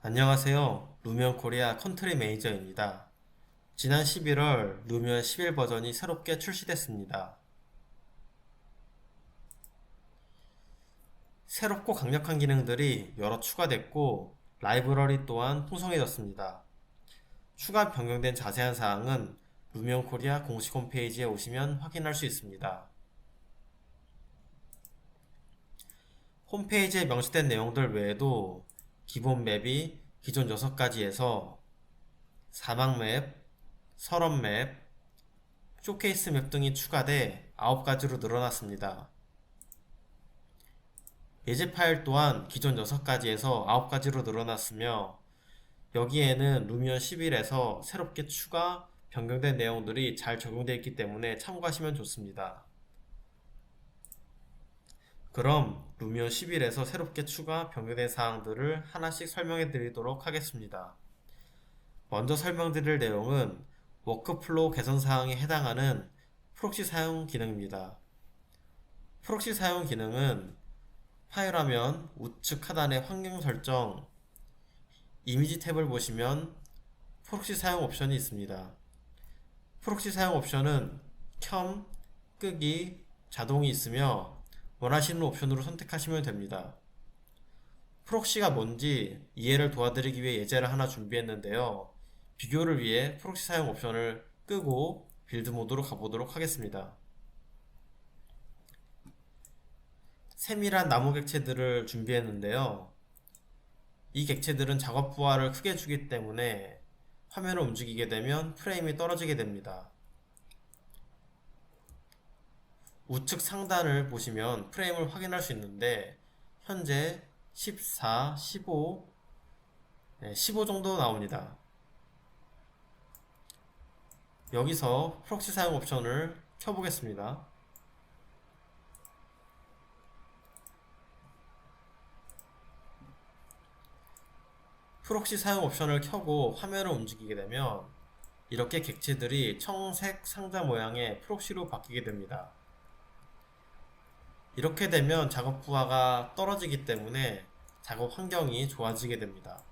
안녕하세요. 루미온 코리아 컨트리 매니저입니다. 지난 11월 루미온 11 버전이 새롭게 출시됐습니다. 새롭고 강력한 기능들이 여러 추가됐고 라이브러리 또한 풍성해졌습니다. 추가 변경된 자세한 사항은 루미온 코리아 공식 홈페이지에 오시면 확인할 수 있습니다. 홈페이지에 명시된 내용들 외에도 기본 맵이 기존 6가지에서 사막 맵, 설원 맵, 쇼케이스 맵 등이 추가돼 9가지로 늘어났습니다. 예제 파일 또한 기존 6가지에서 9가지로 늘어났으며 여기에는 루미온 11에서 새롭게 추가, 변경된 내용들이 잘 적용되어 있기 때문에 참고하시면 좋습니다. 그럼 루미온 11에서 새롭게 추가, 변경된 사항들을 하나씩 설명해 드리도록 하겠습니다. 먼저 설명드릴 내용은 워크플로우 개선 사항에 해당하는 프록시 사용 기능입니다. 프록시 사용 기능은 파일 화면 우측 하단의 환경 설정, 이미지 탭을 보시면 프록시 사용 옵션이 있습니다. 프록시 사용 옵션은 켬, 끄기, 자동이 있으며 원하시는 옵션으로 선택하시면 됩니다. 프록시가 뭔지 이해를 도와드리기 위해 예제를 하나 준비했는데요. 비교를 위해 프록시 사용 옵션을 끄고 빌드 모드로 가보도록 하겠습니다. 세밀한 나무 객체들을 준비했는데요. 이 객체들은 작업 부하를 크게 주기 때문에 화면을 움직이게 되면 프레임이 떨어지게 됩니다. 우측 상단을 보시면 프레임을 확인할 수 있는데 현재 14, 15, 15 정도 나옵니다. 여기서 프록시 사용 옵션을 켜보겠습니다. 프록시 사용 옵션을 켜고 화면을 움직이게 되면 이렇게 객체들이 청색 상자 모양의 프록시로 바뀌게 됩니다. 이렇게 되면 작업 부하가 떨어지기 때문에 작업 환경이 좋아지게 됩니다.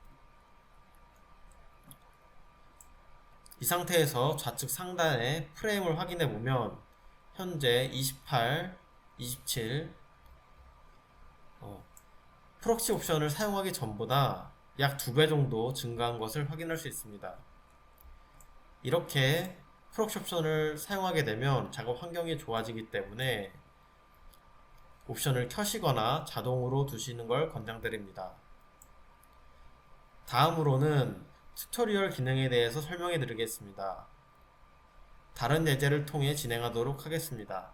이 상태에서 좌측 상단에 프레임을 확인해 보면 현재 28, 27 프록시 옵션을 사용하기 전보다 약 2배 정도 증가한 것을 확인할 수 있습니다. 이렇게 프록시 옵션을 사용하게 되면 작업 환경이 좋아지기 때문에 옵션을 켜시거나 자동으로 두시는 걸 권장드립니다. 다음으로는 튜토리얼 기능에 대해서 설명해 드리겠습니다. 다른 예제를 통해 진행하도록 하겠습니다.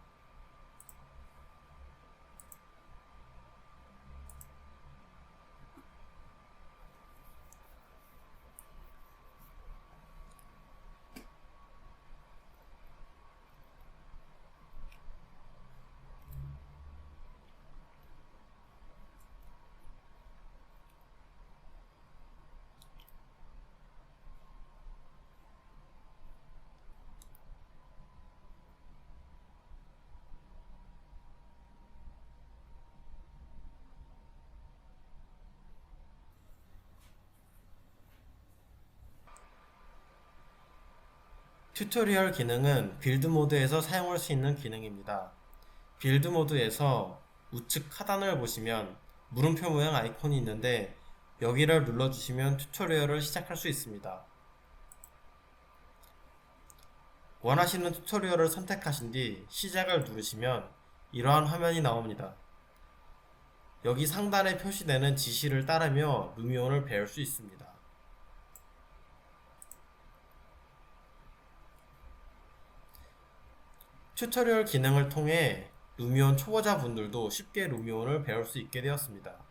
튜토리얼 기능은 빌드 모드에서 사용할 수 있는 기능입니다. 빌드 모드에서 우측 하단을 보시면 물음표 모양 아이콘이 있는데 여기를 눌러주시면 튜토리얼을 시작할 수 있습니다. 원하시는 튜토리얼을 선택하신 뒤 시작을 누르시면 이러한 화면이 나옵니다. 여기 상단에 표시되는 지시를 따르며 루미온을 배울 수 있습니다. 튜토리얼 기능을 통해 루미온 초보자분들도 쉽게 루미온을 배울 수 있게 되었습니다.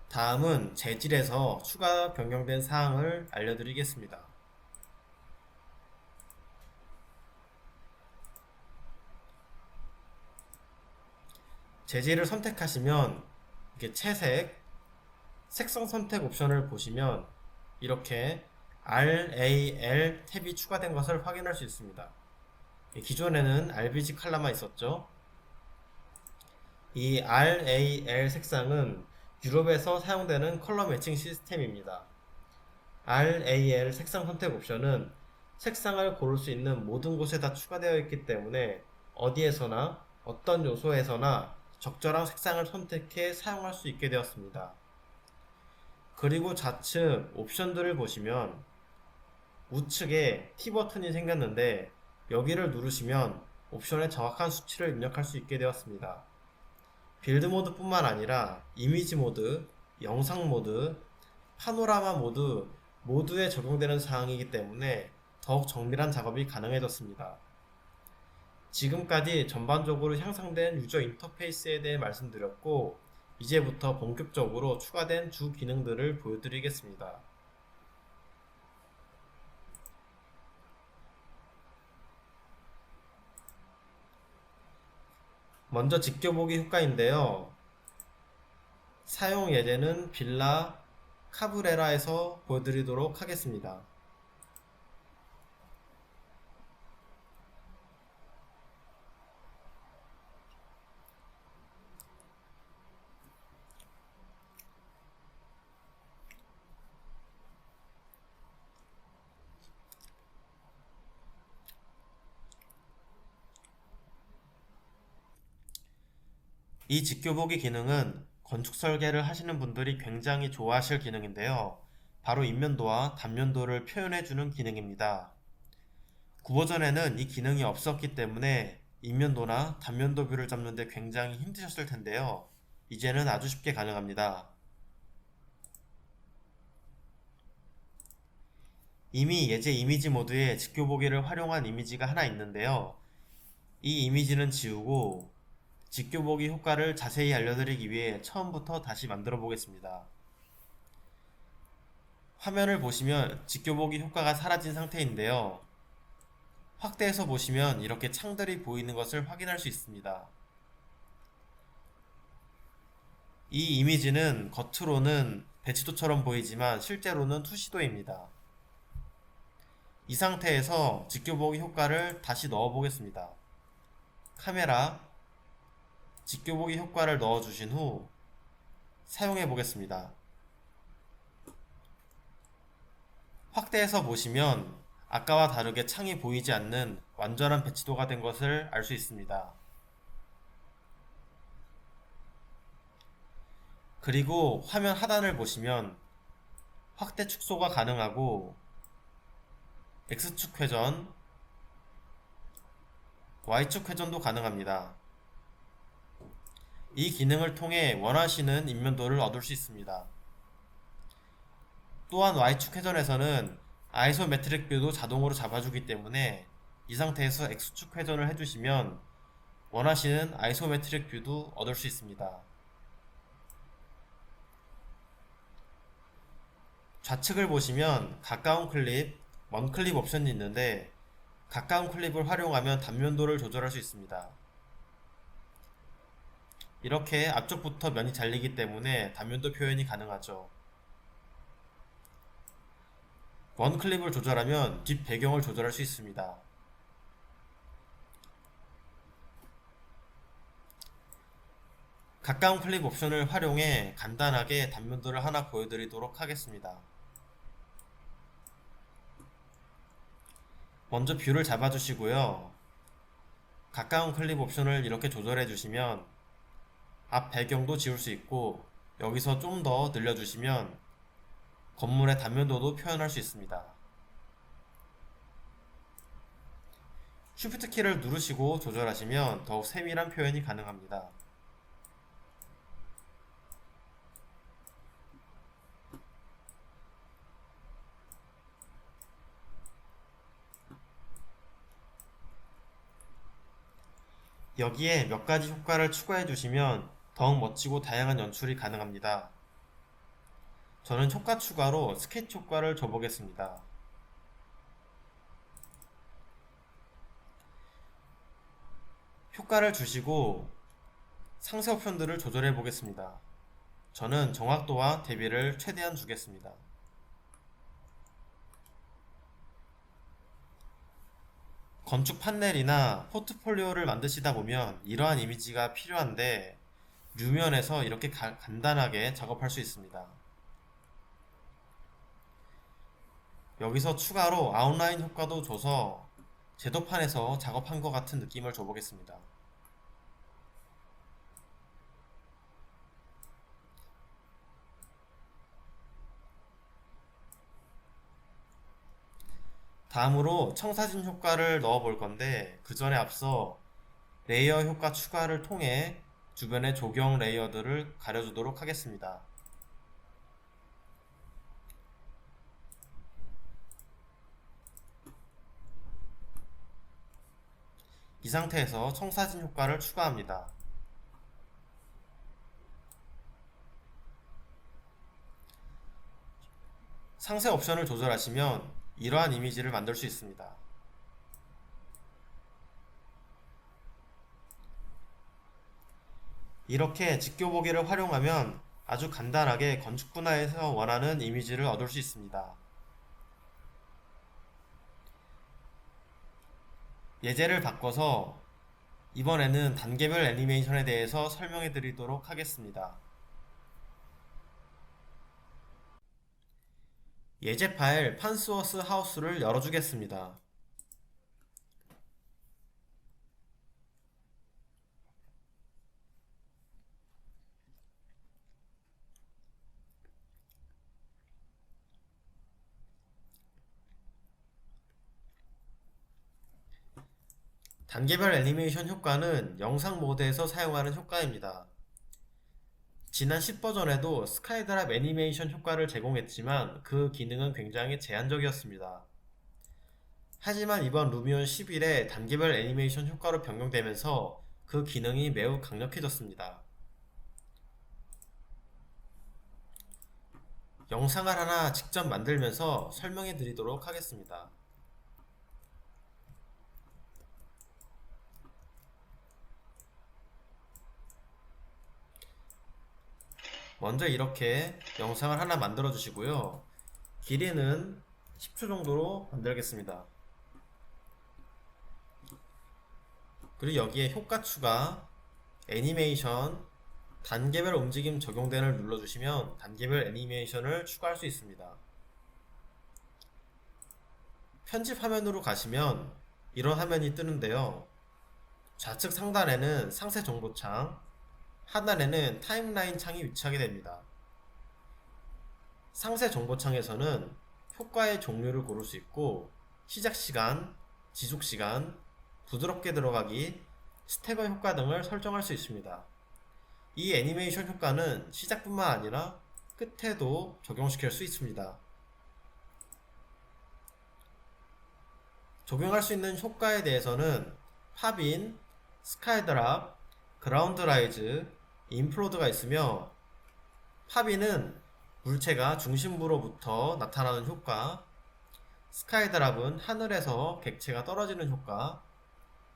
다음은 재질에서 추가 변경된 사항을 알려드리겠습니다. 재질을 선택하시면 이렇게 채색, 색성 선택 옵션을 보시면 이렇게 RAL 탭이 추가된 것을 확인할 수 있습니다. 기존에는 RBG 컬러만 있었죠. 이 RAL 색상은 유럽에서 사용되는 컬러 매칭 시스템입니다. RAL 색상 선택 옵션은 색상을 고를 수 있는 모든 곳에 다 추가되어 있기 때문에 어디에서나 어떤 요소에서나 적절한 색상을 선택해 사용할 수 있게 되었습니다. 그리고 좌측 옵션들을 보시면 우측에 T 버튼이 생겼는데 여기를 누르시면 옵션의 정확한 수치를 입력할 수 있게 되었습니다. 빌드 모드 뿐만 아니라 이미지 모드, 영상 모드, 파노라마 모드 모두에 적용되는 사항이기 때문에 더욱 정밀한 작업이 가능해졌습니다. 지금까지 전반적으로 향상된 유저 인터페이스에 대해 말씀드렸고, 이제부터 본격적으로 추가된 주 기능들을 보여드리겠습니다. 먼저 지켜보기 효과인데요. 사용 예제는 빌라 카브레라에서 보여드리도록 하겠습니다. 이 지켜보기 기능은 건축 설계를 하시는 분들이 굉장히 좋아하실 기능인데요. 바로 인면도와 단면도를 표현해주는 기능입니다. 구버전에는 이 기능이 없었기 때문에 인면도나 단면도 뷰를 잡는 데 굉장히 힘드셨을 텐데요. 이제는 아주 쉽게 가능합니다. 이미 예제 이미지 모드에 지켜보기를 활용한 이미지가 하나 있는데요. 이 이미지는 지우고 지켜보기 효과를 자세히 알려드리기 위해 처음부터 다시 만들어 보겠습니다. 화면을 보시면 지켜보기 효과가 사라진 상태인데요. 확대해서 보시면 이렇게 창들이 보이는 것을 확인할 수 있습니다. 이 이미지는 겉으로는 배치도처럼 보이지만 실제로는 투시도입니다. 이 상태에서 지켜보기 효과를 다시 넣어 보겠습니다. 카메라, 지켜보기 효과를 넣어 주신 후 사용해 보겠습니다. 확대해서 보시면 아까와 다르게 창이 보이지 않는 완전한 배치도가 된 것을 알 수 있습니다. 그리고 화면 하단을 보시면 확대 축소가 가능하고 X축 회전, Y축 회전도 가능합니다. 이 기능을 통해 원하시는 인면도를 얻을 수 있습니다. 또한 Y축 회전에서는 아이소메트릭 뷰도 자동으로 잡아주기 때문에 이 상태에서 X축 회전을 해주시면 원하시는 아이소메트릭 뷰도 얻을 수 있습니다. 좌측을 보시면 가까운 클립, 먼 클립 옵션이 있는데 가까운 클립을 활용하면 단면도를 조절할 수 있습니다. 이렇게 앞쪽부터 면이 잘리기 때문에 단면도 표현이 가능하죠. 원 클립을 조절하면 뒷 배경을 조절할 수 있습니다. 가까운 클립 옵션을 활용해 간단하게 단면도를 하나 보여드리도록 하겠습니다. 먼저 뷰를 잡아주시고요. 가까운 클립 옵션을 이렇게 조절해 주시면 앞 배경도 지울 수 있고 여기서 좀 더 늘려주시면 건물의 단면도도 표현할 수 있습니다. Shift 키를 누르시고 조절하시면 더욱 세밀한 표현이 가능합니다. 여기에 몇 가지 효과를 추가해 주시면 더욱 멋지고 다양한 연출이 가능합니다. 저는 효과 추가로 스케치 효과를 줘보겠습니다. 효과를 주시고 상세 옵션들을 조절해 보겠습니다. 저는 정확도와 대비를 최대한 주겠습니다. 건축 판넬이나 포트폴리오를 만드시다 보면 이러한 이미지가 필요한데 류면에서 이렇게 간단하게 작업할 수 있습니다. 여기서 추가로 아웃라인 효과도 줘서 제도판에서 작업한 것 같은 느낌을 줘보겠습니다. 다음으로 청사진 효과를 넣어 볼 건데 그 전에 앞서 레이어 효과 추가를 통해 주변의 조경 레이어들을 가려주도록 하겠습니다. 이 상태에서 청사진 효과를 추가합니다. 상세 옵션을 조절하시면 이러한 이미지를 만들 수 있습니다. 이렇게 직교보기를 활용하면 아주 간단하게 건축 분야에서 원하는 이미지를 얻을 수 있습니다. 예제를 바꿔서 이번에는 단계별 애니메이션에 대해서 설명해 드리도록 하겠습니다. 예제 파일 판스워스 하우스를 열어주겠습니다. 단계별 애니메이션 효과는 영상 모드에서 사용하는 효과입니다. 지난 10버전에도 스카이드랍 애니메이션 효과를 제공했지만 그 기능은 굉장히 제한적이었습니다. 하지만 이번 루미온 11에 단계별 애니메이션 효과로 변경되면서 그 기능이 매우 강력해졌습니다. 영상을 하나 직접 만들면서 설명해 드리도록 하겠습니다. 먼저 이렇게 영상을 하나 만들어 주시고요. 길이는 10초 정도로 만들겠습니다. 그리고 여기에 효과 추가, 애니메이션, 단계별 움직임 적용된을 눌러주시면 단계별 애니메이션을 추가할 수 있습니다. 편집 화면으로 가시면 이런 화면이 뜨는데요. 좌측 상단에는 상세 정보창, 하단에는 타임라인 창이 위치하게 됩니다. 상세 정보창에서는 효과의 종류를 고를 수 있고 시작시간, 지속시간, 부드럽게 들어가기, 스태거 효과 등을 설정할 수 있습니다. 이 애니메이션 효과는 시작뿐만 아니라 끝에도 적용시킬 수 있습니다. 적용할 수 있는 효과에 대해서는 팝인, 스카이드랍, 그라운드 라이즈, 인플로드가 있으며 팝인은 물체가 중심부로부터 나타나는 효과, 스카이드랍은 하늘에서 객체가 떨어지는 효과,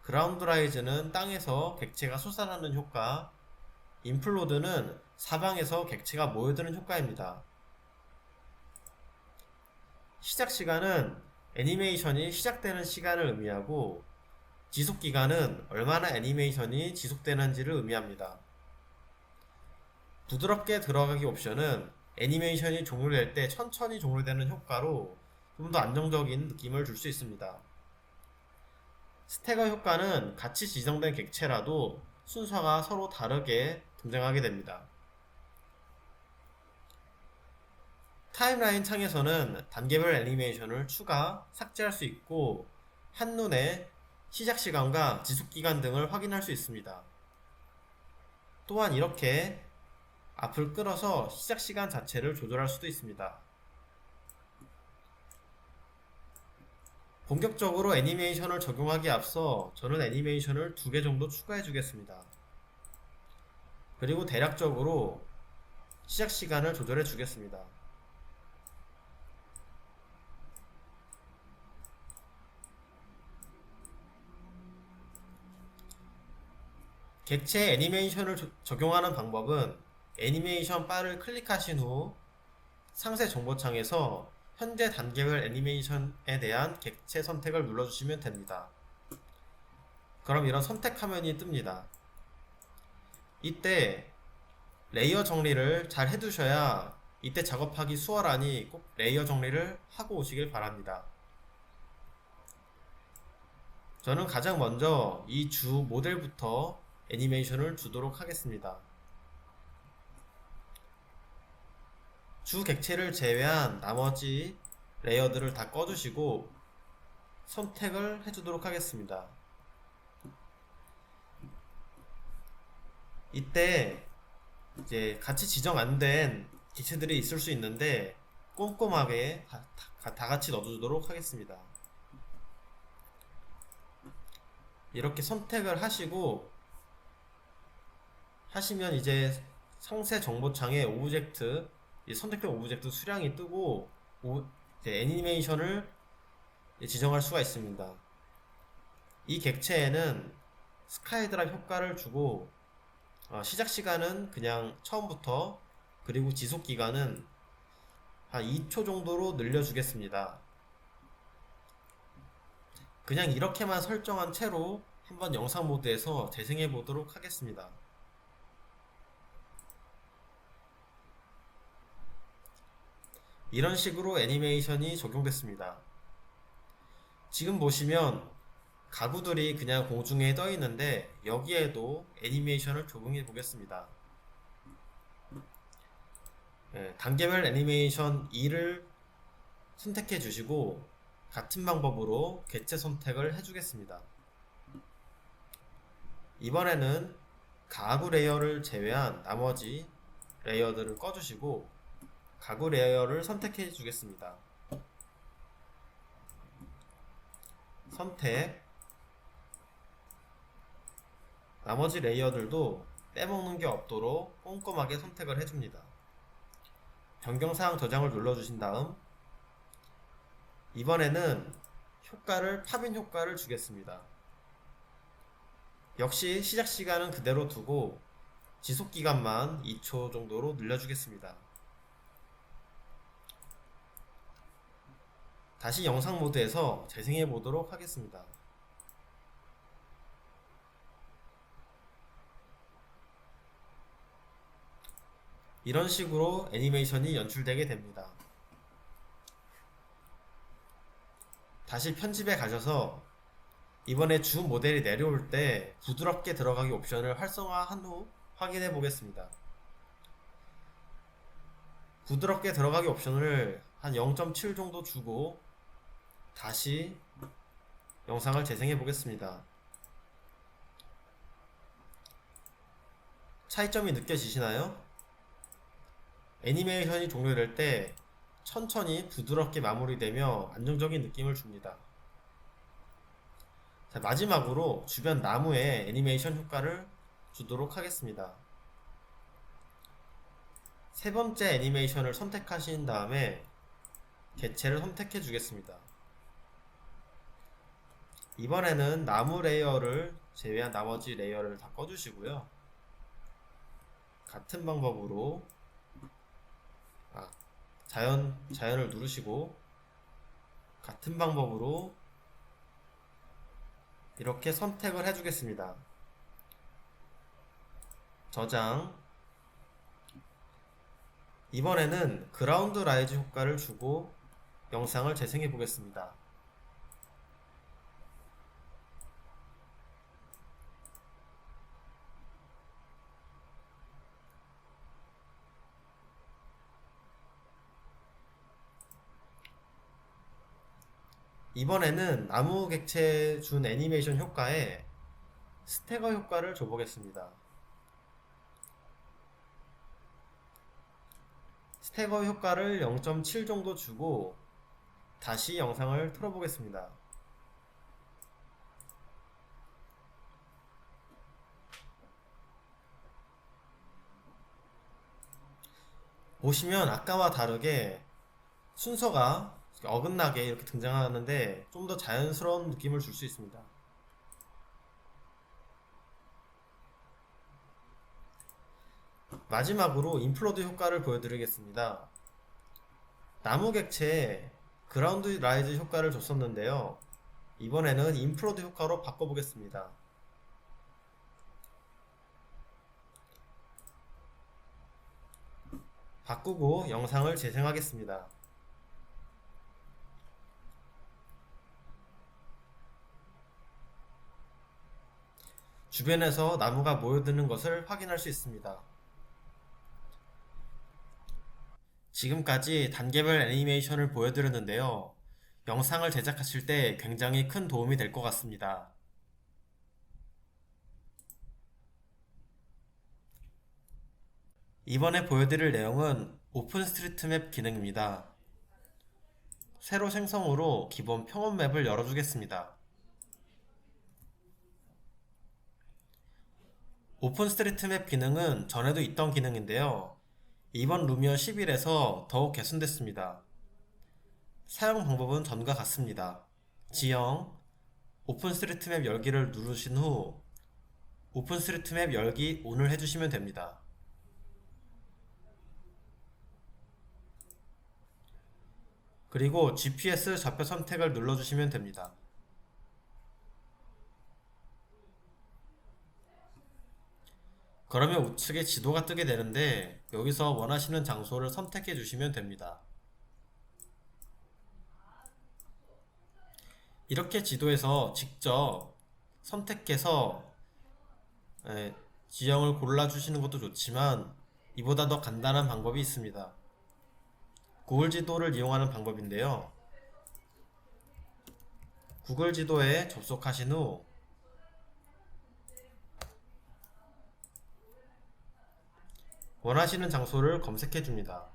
그라운드 라이즈는 땅에서 객체가 솟아나는 효과, 인플로드는 사방에서 객체가 모여드는 효과입니다. 시작 시간은 애니메이션이 시작되는 시간을 의미하고 지속 기간은 얼마나 애니메이션이 지속되는지를 의미합니다. 부드럽게 들어가기 옵션은 애니메이션이 종료될 때 천천히 종료되는 효과로 좀 더 안정적인 느낌을 줄 수 있습니다. 스태거 효과는 같이 지정된 객체라도 순서가 서로 다르게 등장하게 됩니다. 타임라인 창에서는 단계별 애니메이션을 추가, 삭제할 수 있고 한눈에 시작시간과 지속기간 등을 확인할 수 있습니다. 또한 이렇게 앞을 끌어서 시작시간 자체를 조절할 수도 있습니다. 본격적으로 애니메이션을 적용하기에 앞서 저는 애니메이션을 2개 정도 추가해 주겠습니다. 그리고 대략적으로 시작시간을 조절해 주겠습니다. 객체 애니메이션을 적용하는 방법은 애니메이션 바를 클릭하신 후 상세 정보창에서 현재 단계별 애니메이션에 대한 객체 선택을 눌러주시면 됩니다. 그럼 이런 선택 화면이 뜹니다. 이때 레이어 정리를 잘 해두셔야 이때 작업하기 수월하니 꼭 레이어 정리를 하고 오시길 바랍니다. 저는 가장 먼저 이 주 모델부터 애니메이션을 주도록 하겠습니다. 주 객체를 제외한 나머지 레이어들을 다 꺼주시고 선택을 해주도록 하겠습니다. 이때 이제 같이 지정 안 된 객체들이 있을 수 있는데 꼼꼼하게 다 같이 넣어주도록 하겠습니다. 이렇게 선택을 하시면 이제 상세 정보창에 오브젝트, 선택된 오브젝트 수량이 뜨고 이제 애니메이션을 지정할 수가 있습니다. 이 객체에는 스카이드랍 효과를 주고 시작 시간은 그냥 처음부터, 그리고 지속 기간은 한 2초 정도로 늘려주겠습니다. 그냥 이렇게만 설정한 채로 한번 영상 모드에서 재생해 보도록 하겠습니다. 이런 식으로 애니메이션이 적용됐습니다. 지금 보시면 가구들이 그냥 공중에 떠 있는데 여기에도 애니메이션을 적용해 보겠습니다. 단계별 애니메이션 2를 선택해 주시고 같은 방법으로 객체 선택을 해주겠습니다. 이번에는 가구 레이어를 제외한 나머지 레이어들을 꺼주시고 가구 레이어를 선택해 주겠습니다. 선택. 나머지 레이어들도 빼먹는 게 없도록 꼼꼼하게 선택을 해줍니다. 변경사항 저장을 눌러주신 다음 이번에는 팝인 효과를 주겠습니다. 역시 시작 시간은 그대로 두고 지속 기간만 2초 정도로 늘려주겠습니다. 다시 영상 모드에서 재생해 보도록 하겠습니다. 이런 식으로 애니메이션이 연출되게 됩니다. 다시 편집에 가셔서 이번에 주 모델이 내려올 때 부드럽게 들어가기 옵션을 활성화한 후 확인해 보겠습니다. 부드럽게 들어가기 옵션을 한 0.7 정도 주고 다시 영상을 재생해 보겠습니다. 차이점이 느껴지시나요? 애니메이션이 종료될 때 천천히 부드럽게 마무리되며 안정적인 느낌을 줍니다. 자, 마지막으로 주변 나무에 애니메이션 효과를 주도록 하겠습니다. 세 번째 애니메이션을 선택하신 다음에 개체를 선택해 주겠습니다. 이번에는 나무 레이어를 제외한 나머지 레이어를 다 꺼주시고요. 같은 방법으로 자연을 누르시고 같은 방법으로 이렇게 선택을 해주겠습니다. 저장. 이번에는 그라운드 라이즈 효과를 주고 영상을 재생해 보겠습니다. 이번에는 나무 객체 준 애니메이션 효과에 스태거 효과를 줘보겠습니다. 스태거 효과를 0.7 정도 주고 다시 영상을 틀어보겠습니다. 보시면 아까와 다르게 순서가 어긋나게 이렇게 등장하는데 좀 더 자연스러운 느낌을 줄 수 있습니다. 마지막으로 인플로드 효과를 보여드리겠습니다. 나무 객체에 그라운드 라이즈 효과를 줬었는데요. 이번에는 인플로드 효과로 바꿔보겠습니다. 바꾸고 영상을 재생하겠습니다. 주변에서 나무가 모여드는 것을 확인할 수 있습니다. 지금까지 단계별 애니메이션을 보여드렸는데요. 영상을 제작하실 때 굉장히 큰 도움이 될 것 같습니다. 이번에 보여드릴 내용은 오픈스트리트맵 기능입니다. 새로 생성으로 기본 평원 맵을 열어주겠습니다. 오픈스트리트맵 기능은 전에도 있던 기능인데요. 이번 루미어 11에서 더욱 개선됐습니다. 사용 방법은 전과 같습니다. 지형, 오픈스트리트맵 열기를 누르신 후 오픈스트리트맵 열기 ON을 해주시면 됩니다. 그리고 GPS 좌표 선택을 눌러주시면 됩니다. 그러면 우측에 지도가 뜨게 되는데 여기서 원하시는 장소를 선택해 주시면 됩니다. 이렇게 지도에서 직접 선택해서 지형을 골라주시는 것도 좋지만 이보다 더 간단한 방법이 있습니다. 구글 지도를 이용하는 방법인데요. 구글 지도에 접속하신 후 원하시는 장소를 검색해 줍니다.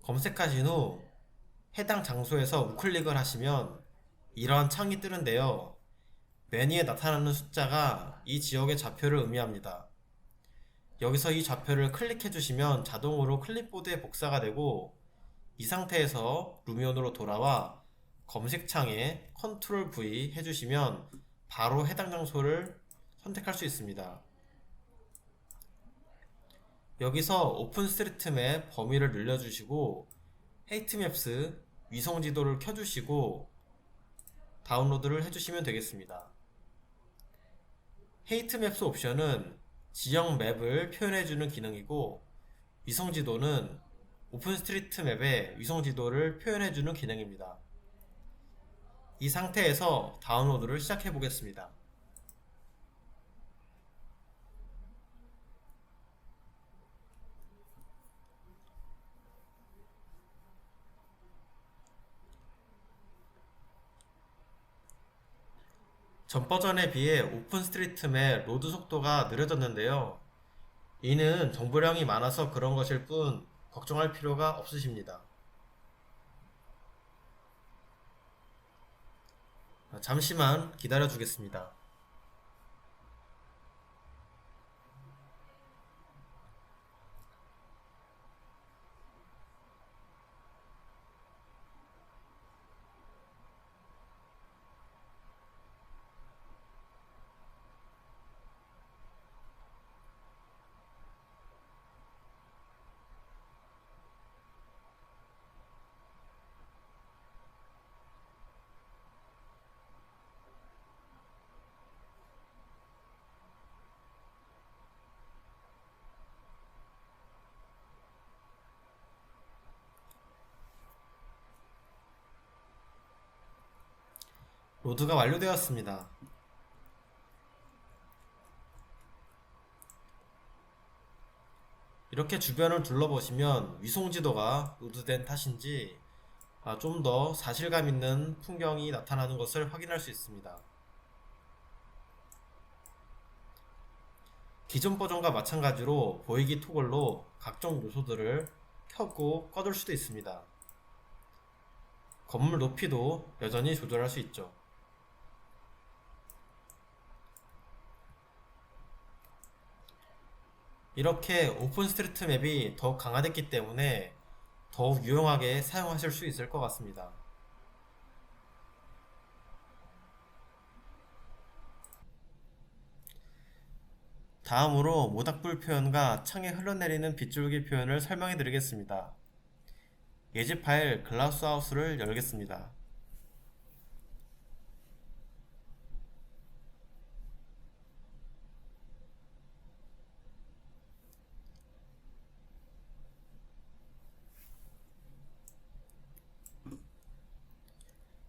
검색하신 후 해당 장소에서 우클릭을 하시면 이러한 창이 뜨는데요. 메뉴에 나타나는 숫자가 이 지역의 좌표를 의미합니다. 여기서 이 좌표를 클릭해 주시면 자동으로 클립보드에 복사가 되고 이 상태에서 루미온으로 돌아와 검색창에 컨트롤 V 해주시면 바로 해당 장소를 선택할 수 있습니다. 여기서 오픈스트리트맵 범위를 늘려주시고 헤이트맵스 위성지도를 켜주시고 다운로드를 해주시면 되겠습니다. 헤이트맵스 옵션은 지형 맵을 표현해주는 기능이고 위성지도는 오픈스트리트맵의 위성지도를 표현해주는 기능입니다. 이 상태에서 다운로드를 시작해 보겠습니다. 전 버전에 비해 오픈스트리트맵 로드 속도가 느려졌는데요. 이는 정보량이 많아서 그런 것일 뿐 걱정할 필요가 없으십니다. 잠시만 기다려 주겠습니다. 로드가 완료되었습니다. 이렇게 주변을 둘러보시면 위성지도가 로드된 탓인지 좀 더 사실감 있는 풍경이 나타나는 것을 확인할 수 있습니다. 기존 버전과 마찬가지로 보이기 토글로 각종 요소들을 켜고 꺼둘 수도 있습니다. 건물 높이도 여전히 조절할 수 있죠. 이렇게 오픈스트리트 맵이 더욱 강화됐기 때문에 더욱 유용하게 사용하실 수 있을 것 같습니다. 다음으로 모닥불 표현과 창에 흘러내리는 빗줄기 표현을 설명해 드리겠습니다. 예지 파일 글라스하우스를 열겠습니다.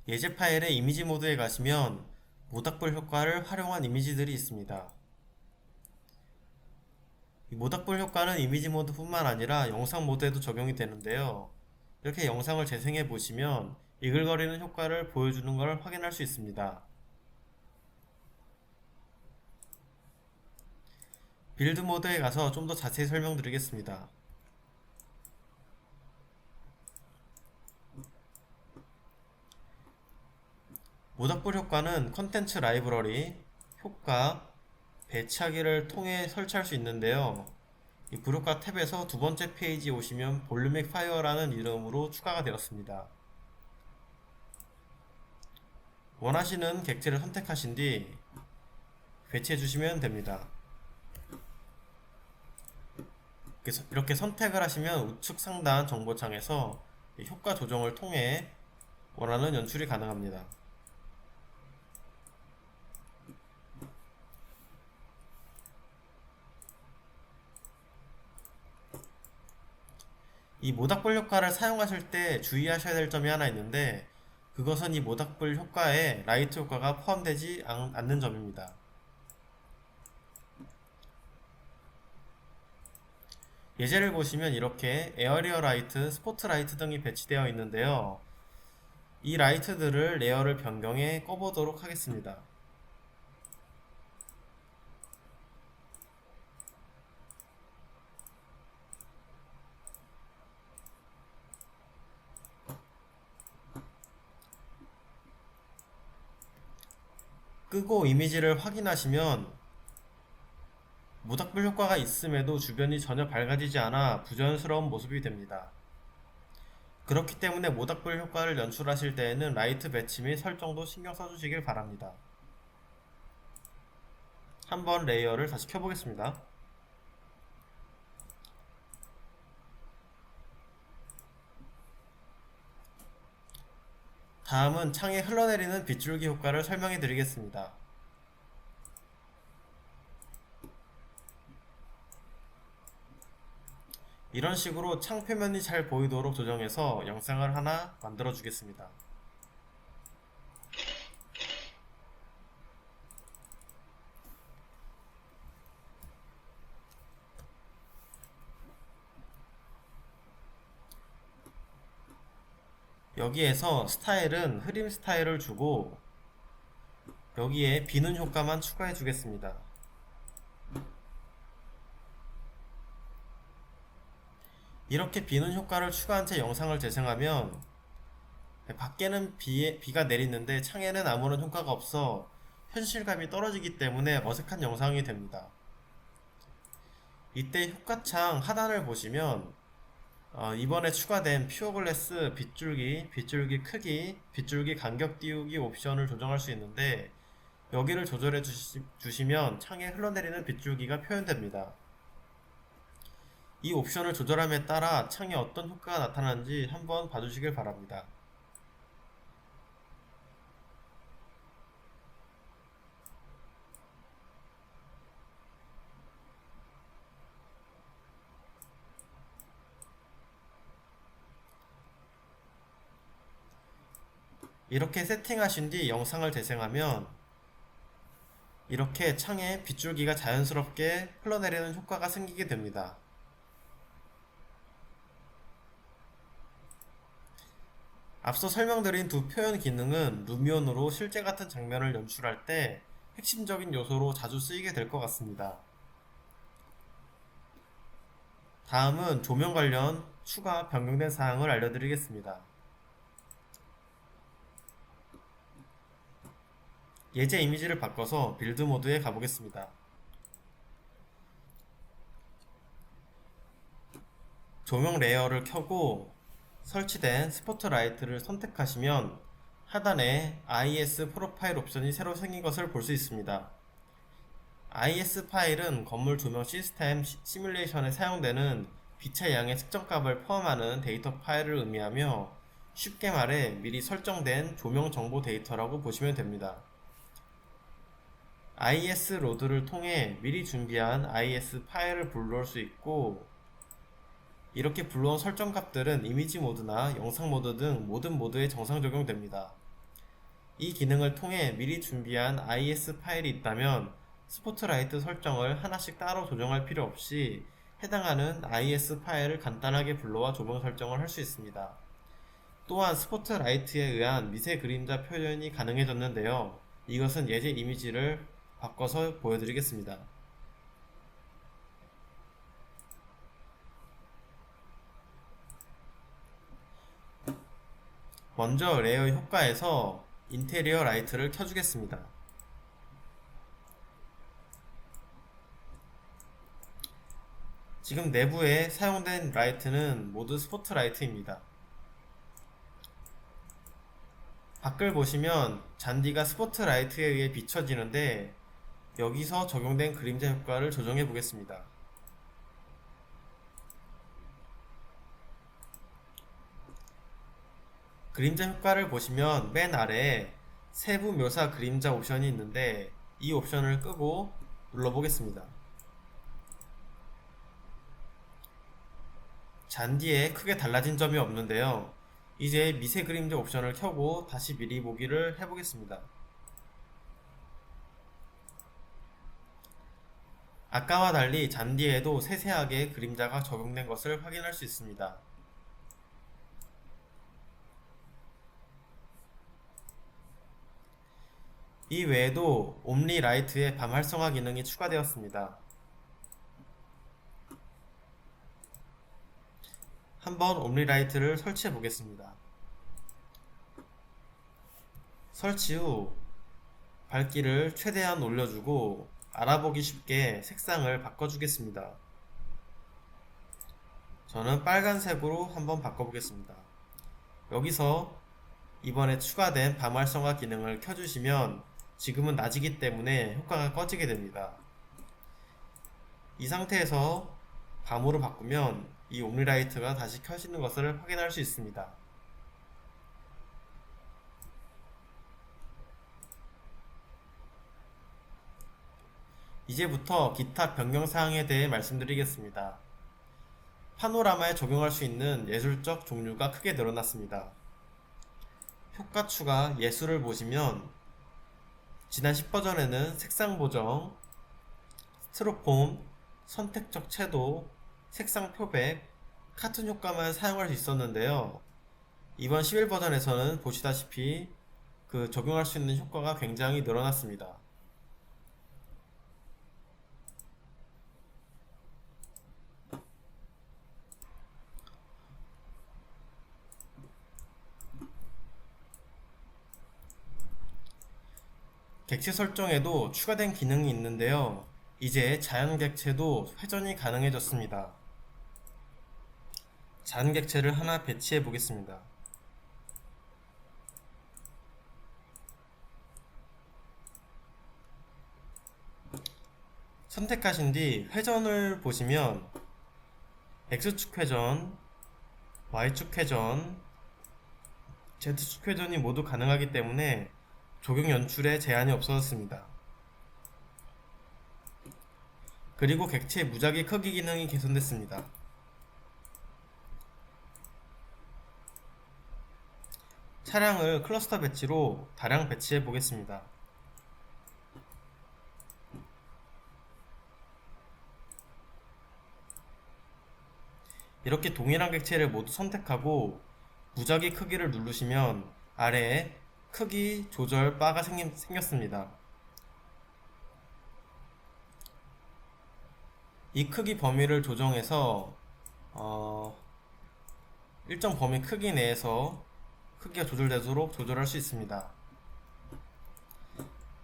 예제 파일의 이미지 모드에 가시면 모닥불 효과를 활용한 이미지들이 있습니다. 이 모닥불 효과는 이미지 모드뿐만 아니라 영상 모드에도 적용이 되는데요. 이렇게 영상을 재생해 보시면 이글거리는 효과를 보여주는 걸 확인할 수 있습니다. 빌드 모드에 가서 좀 더 자세히 설명드리겠습니다. 모닥불 효과는 컨텐츠 라이브러리, 효과, 배치하기를 통해 설치할 수 있는데요. 이 불효과 탭에서 두 번째 페이지에 오시면 볼륨믹 파이어라는 이름으로 추가가 되었습니다. 원하시는 객체를 선택하신 뒤 배치해 주시면 됩니다. 이렇게 선택을 하시면 우측 상단 정보창에서 효과 조정을 통해 원하는 연출이 가능합니다. 이 모닥불 효과를 사용하실 때 주의하셔야 될 점이 하나 있는데, 그것은 이 모닥불 효과에 라이트 효과가 포함되지 않는 점입니다. 예제를 보시면 이렇게 에어리어 라이트, 스포트 라이트 등이 배치되어 있는데요. 이 라이트들을 레이어를 변경해 꺼보도록 하겠습니다. 끄고 이미지를 확인하시면 모닥불 효과가 있음에도 주변이 전혀 밝아지지 않아 부자연스러운 모습이 됩니다. 그렇기 때문에 모닥불 효과를 연출하실 때에는 라이트 배치 및 설정도 신경 써주시길 바랍니다. 한번 레이어를 다시 켜보겠습니다. 다음은 창에 흘러내리는 빗줄기 효과를 설명해 드리겠습니다. 이런 식으로 창 표면이 잘 보이도록 조정해서 영상을 하나 만들어 주겠습니다. 여기에서 스타일은 흐림 스타일을 주고 여기에 비는 효과만 추가해 주겠습니다. 이렇게 비는 효과를 추가한 채 영상을 재생하면 밖에는 비가 내리는데 창에는 아무런 효과가 없어 현실감이 떨어지기 때문에 어색한 영상이 됩니다. 이때 효과창 하단을 보시면 이번에 추가된 퓨어글래스 빗줄기 크기, 빗줄기 간격 띄우기 옵션을 조정할 수 있는데, 여기를 조절해 주시면 창에 흘러내리는 빗줄기가 표현됩니다. 이 옵션을 조절함에 따라 창에 어떤 효과가 나타나는지 한번 봐주시길 바랍니다. 이렇게 세팅하신 뒤 영상을 재생하면 이렇게 창에 빗줄기가 자연스럽게 흘러내리는 효과가 생기게 됩니다. 앞서 설명드린 두 표현 기능은 루미온으로 실제 같은 장면을 연출할 때 핵심적인 요소로 자주 쓰이게 될 것 같습니다. 다음은 조명 관련 추가 변경된 사항을 알려드리겠습니다. 예제 이미지를 바꿔서 빌드 모드에 가보겠습니다. 조명 레이어를 켜고 설치된 스포트라이트를 선택하시면 하단에 IS 프로파일 옵션이 새로 생긴 것을 볼 수 있습니다. IS 파일은 건물 조명 시스템 시뮬레이션에 사용되는 빛의 양의 측정값을 포함하는 데이터 파일을 의미하며 쉽게 말해 미리 설정된 조명 정보 데이터라고 보시면 됩니다. IS 로드를 통해 미리 준비한 IS 파일을 불러올 수 있고, 이렇게 불러온 설정 값들은 이미지 모드나 영상 모드 등 모든 모드에 정상 적용됩니다. 이 기능을 통해 미리 준비한 IS 파일이 있다면 스포트라이트 설정을 하나씩 따로 조정할 필요 없이 해당하는 IS 파일을 간단하게 불러와 조명 설정을 할 수 있습니다. 또한 스포트라이트에 의한 미세 그림자 표현이 가능해졌는데요. 이것은 예제 이미지를 바꿔서 보여드리겠습니다. 먼저 레이어 효과에서 인테리어 라이트를 켜주겠습니다. 지금 내부에 사용된 라이트는 모두 스포트라이트입니다. 밖을 보시면 잔디가 스포트라이트에 의해 비춰지는데 여기서 적용된 그림자 효과를 조정해 보겠습니다. 그림자 효과를 보시면 맨 아래에 세부 묘사 그림자 옵션이 있는데 이 옵션을 끄고 눌러보겠습니다. 잔디에 크게 달라진 점이 없는데요. 이제 미세 그림자 옵션을 켜고 다시 미리 보기를 해보겠습니다. 아까와 달리 잔디에도 세세하게 그림자가 적용된 것을 확인할 수 있습니다. 이 외에도 옴니 라이트의 밤 활성화 기능이 추가되었습니다. 한번 옴니 라이트를 설치해 보겠습니다. 설치 후 밝기를 최대한 올려주고 알아보기 쉽게 색상을 바꿔주겠습니다. 저는 빨간색으로 한번 바꿔보겠습니다. 여기서 이번에 추가된 밤 활성화 기능을 켜주시면 지금은 낮이기 때문에 효과가 꺼지게 됩니다. 이 상태에서 밤으로 바꾸면 이 옴니라이트가 다시 켜지는 것을 확인할 수 있습니다. 이제부터 기타 변경 사항에 대해 말씀드리겠습니다. 파노라마에 적용할 수 있는 예술적 종류가 크게 늘어났습니다. 효과 추가 예술을 보시면 지난 10버전에는 색상 보정, 스티로폼, 선택적 채도, 색상 표백, 카툰 효과만 사용할 수 있었는데요. 이번 11버전에서는 보시다시피 적용할 수 있는 효과가 굉장히 늘어났습니다. 객체 설정에도 추가된 기능이 있는데요. 이제 자연 객체도 회전이 가능해졌습니다. 자연 객체를 하나 배치해 보겠습니다. 선택하신 뒤 회전을 보시면 X축 회전, Y축 회전, Z축 회전이 모두 가능하기 때문에 조경 연출에 제한이 없어졌습니다. 그리고 객체 무작위 크기 기능이 개선됐습니다. 차량을 클러스터 배치로 다량 배치해 보겠습니다. 이렇게 동일한 객체를 모두 선택하고 무작위 크기를 누르시면 아래에 크기 조절 바가 생겼습니다. 이 크기 범위를 조정해서 일정 범위 크기 내에서 크기가 조절되도록 조절할 수 있습니다.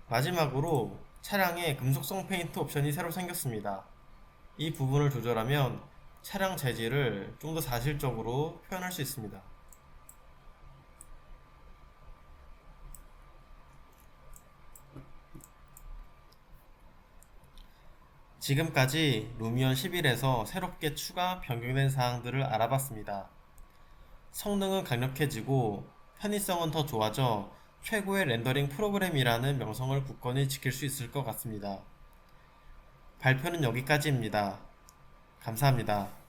마지막으로 차량에 금속성 페인트 옵션이 새로 생겼습니다. 이 부분을 조절하면 차량 재질을 좀 더 사실적으로 표현할 수 있습니다. 지금까지 루미온 11에서 새롭게 추가 변경된 사항들을 알아봤습니다. 성능은 강력해지고 편의성은 더 좋아져 최고의 렌더링 프로그램이라는 명성을 굳건히 지킬 수 있을 것 같습니다. 발표는 여기까지입니다. 감사합니다.